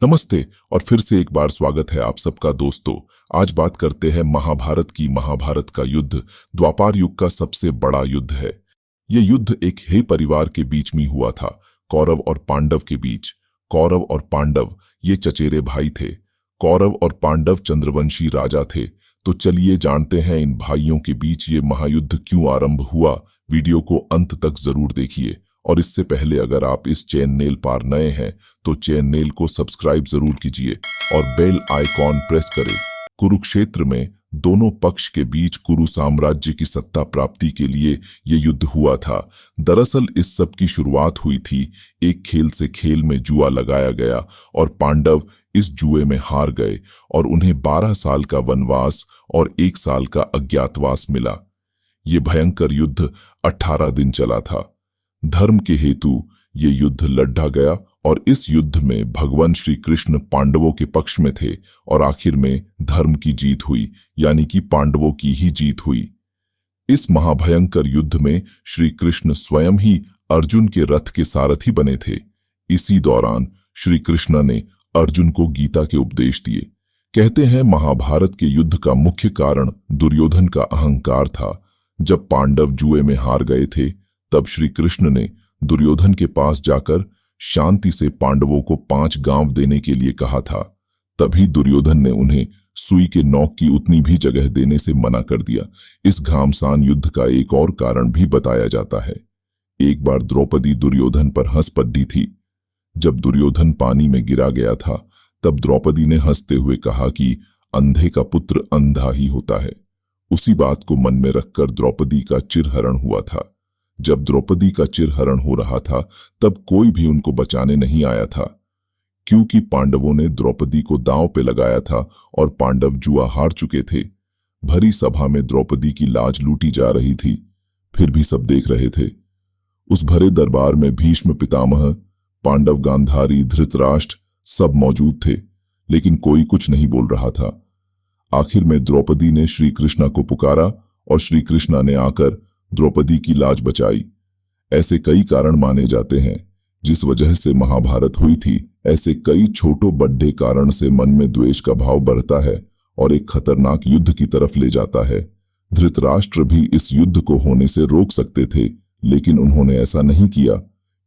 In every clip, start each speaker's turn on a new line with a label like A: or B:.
A: नमस्ते और फिर से एक बार स्वागत है आप सबका दोस्तों। आज बात करते हैं महाभारत की। महाभारत का युद्ध द्वापर युग का सबसे बड़ा युद्ध है। ये युद्ध एक हे परिवार के बीच में हुआ था, कौरव और पांडव के बीच। कौरव और पांडव ये चचेरे भाई थे। कौरव और पांडव चंद्रवंशी राजा थे। तो चलिए जानते हैं इन भाइयों के बीच ये महायुद्ध क्यों आरंभ हुआ। वीडियो को अंत तक जरूर देखिए और इससे पहले अगर आप इस चैनल पर नए हैं तो चैनल को सब्सक्राइब जरूर कीजिए और बेल आइकॉन प्रेस करें। कुरुक्षेत्र में दोनों पक्ष के बीच कुरु साम्राज्य की सत्ता प्राप्ति के लिए ये युद्ध हुआ था। दरअसल इस सब की शुरुआत हुई थी एक खेल से। खेल में जुआ लगाया गया और पांडव इस जुए में हार गए और उन्हें 12 साल का वनवास और 1 साल का अज्ञातवास मिला। ये भयंकर युद्ध 18 दिन चला था। धर्म के हेतु ये युद्ध लड़ा गया और इस युद्ध में भगवान श्री कृष्ण पांडवों के पक्ष में थे और आखिर में धर्म की जीत हुई, यानी कि पांडवों की ही जीत हुई। इस महाभयंकर युद्ध में श्री कृष्ण स्वयं ही अर्जुन के रथ के सारथी बने थे। इसी दौरान श्री कृष्ण ने अर्जुन को गीता के उपदेश दिए। कहते हैं महाभारत के युद्ध का मुख्य कारण दुर्योधन का अहंकार था। जब पांडव जुए में हार गए थे तब श्री कृष्ण ने दुर्योधन के पास जाकर शांति से पांडवों को 5 गांव देने के लिए कहा था। तभी दुर्योधन ने उन्हें सुई के नोक की उतनी भी जगह देने से मना कर दिया। इस घमासान युद्ध का एक और कारण भी बताया जाता है। एक बार द्रौपदी दुर्योधन पर हंस पड़ी थी। जब दुर्योधन पानी में गिरा गया था तब द्रौपदी ने हंसते हुए कहा कि अंधे का पुत्र अंधा ही होता है। उसी बात को मन में रखकर द्रौपदी का चिरहरण हुआ था। जब द्रौपदी का चिरहरण हो रहा था तब कोई भी उनको बचाने नहीं आया था, क्योंकि पांडवों ने द्रौपदी को दांव पे लगाया था और पांडव जुआ हार चुके थे। भरी सभा में द्रौपदी की लाज लूटी जा रही थी, फिर भी सब देख रहे थे। उस भरे दरबार में भीष्म पितामह, पांडव गांधारी, धृतराष्ट्र सब मौजूद थे, लेकिन कोई कुछ नहीं बोल रहा था। आखिर में द्रौपदी ने श्री कृष्णा को पुकारा और श्री कृष्णा ने आकर द्रौपदी की लाज बचाई। ऐसे कई कारण माने जाते हैं जिस वजह से महाभारत हुई थी। ऐसे कई छोटो बड़े कारण से मन में द्वेष का भाव बढ़ता है और एक खतरनाक युद्ध की तरफ ले जाता है। धृतराष्ट्र भी इस युद्ध को होने से रोक सकते थे, लेकिन उन्होंने ऐसा नहीं किया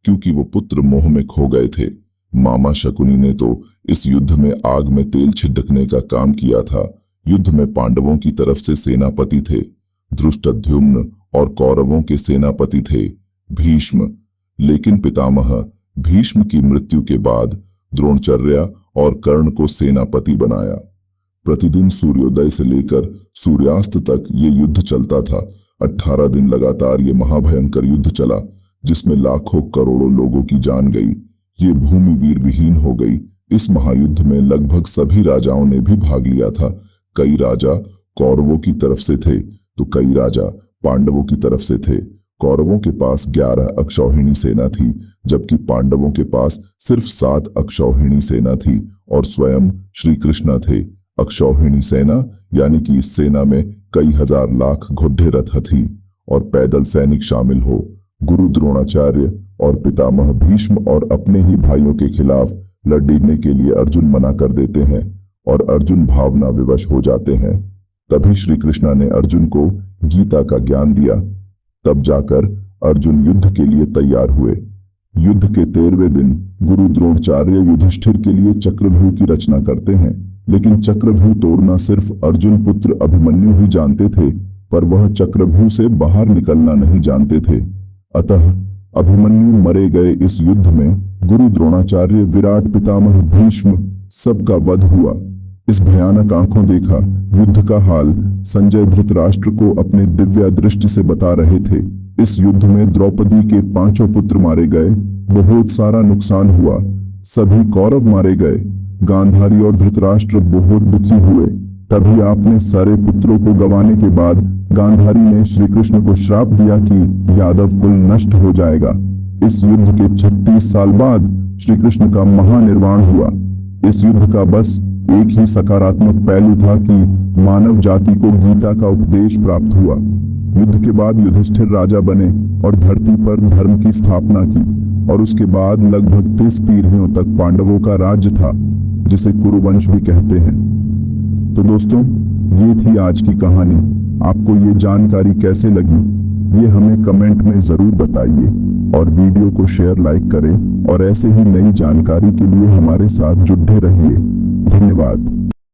A: क्योंकि वो पुत्र मोह में खो गए थे। मामा शकुनी ने तो इस युद्ध में आग में तेल छिड़कने का काम किया था। युद्ध में पांडवों की तरफ से सेनापति थे धृष्टद्युम्न और कौरवों के सेनापति थे भीष्म। लेकिन पितामह भीष्म की मृत्यु के बाद द्रोणाचार्य और कर्ण को सेनापति बनाया। प्रतिदिन सूर्योदय से लेकर सूर्यास्त तक ये युद्ध चलता था। 18 दिन लगातार ये महाभयंकर युद्ध चला, जिसमें लाखों करोड़ों लोगों की जान गई। ये भूमि वीर विहीन हो गई। इस महायुद्ध में लगभग सभी राजाओं ने भी भाग लिया था। कई राजा कौरवों की तरफ से थे तो कई राजा पांडवों की तरफ से थे। कौरवों के पास 11 अक्षौहिणी सेना थी, जबकि पांडवों के पास सिर्फ 7 अक्षौहिणी सेना थी और स्वयं श्री कृष्ण थे। अक्षौहिणी सेना यानी कि इस सेना में कई हजार लाख घोड़े रथ हाथी और पैदल सैनिक शामिल हो। गुरु द्रोणाचार्य और पितामह भीष्म और अपने ही भाइयों के खिलाफ लड़ने के लिए अर्जुन मना कर देते हैं और अर्जुन भावना विवश हो जाते हैं। तभी श्री कृष्ण ने अर्जुन को गीता का ज्ञान दिया। तब जाकर अर्जुन युद्ध के लिए तैयार हुए। युद्ध के 13वें दिन गुरु द्रोणाचार्य युधिष्ठिर के लिए चक्रव्यूह की रचना करते हैं, लेकिन चक्रव्यूह तोड़ना सिर्फ अर्जुन पुत्र अभिमन्यु ही जानते थे, पर वह चक्रव्यूह से बाहर निकलना नहीं जानते थे। अतः अभिमन्यु मरे गए। इस युद्ध में गुरु द्रोणाचार्य, विराट पितामह भीष्म सबका वध हुआ। इस भयानक आंखों देखा युद्ध का हाल संजय धृतराष्ट्र को अपने दिव्य दृष्टि से बता रहे थे। इस युद्ध में द्रौपदी के 5 पुत्र मारे गए। बहुत सारा नुकसान हुआ। सभी कौरव मारे गए। गांधारी और धृतराष्ट्र बहुत दुखी हुए। तभी आपने सारे पुत्रों को गंवाने के बाद गांधारी ने श्री कृष्ण को श्राप दिया कि यादव कुल नष्ट हो जाएगा। इस युद्ध के 36 साल बाद श्री कृष्ण का महानिर्वाण हुआ। इस युद्ध का बस एक ही सकारात्मक पहलू था कि मानव जाति को गीता का उपदेश प्राप्त हुआ। युद्ध के बाद युधिष्ठिर राजा बने और धरती पर धर्म की स्थापना की। और उसके बाद लगभग 30 पीढ़ियों तक पांडवों का राज्य था, जिसे कुरुवंश भी कहते हैं। तो दोस्तों, ये थी आज की कहानी। आपको ये जानकारी कैसे लगी, ये हमें कमेंट में जरूर बताइए और वीडियो को शेयर, लाइक करें और ऐसे ही नई जानकारी के लिए हमारे साथ जुड़े रहिए। धन्यवाद।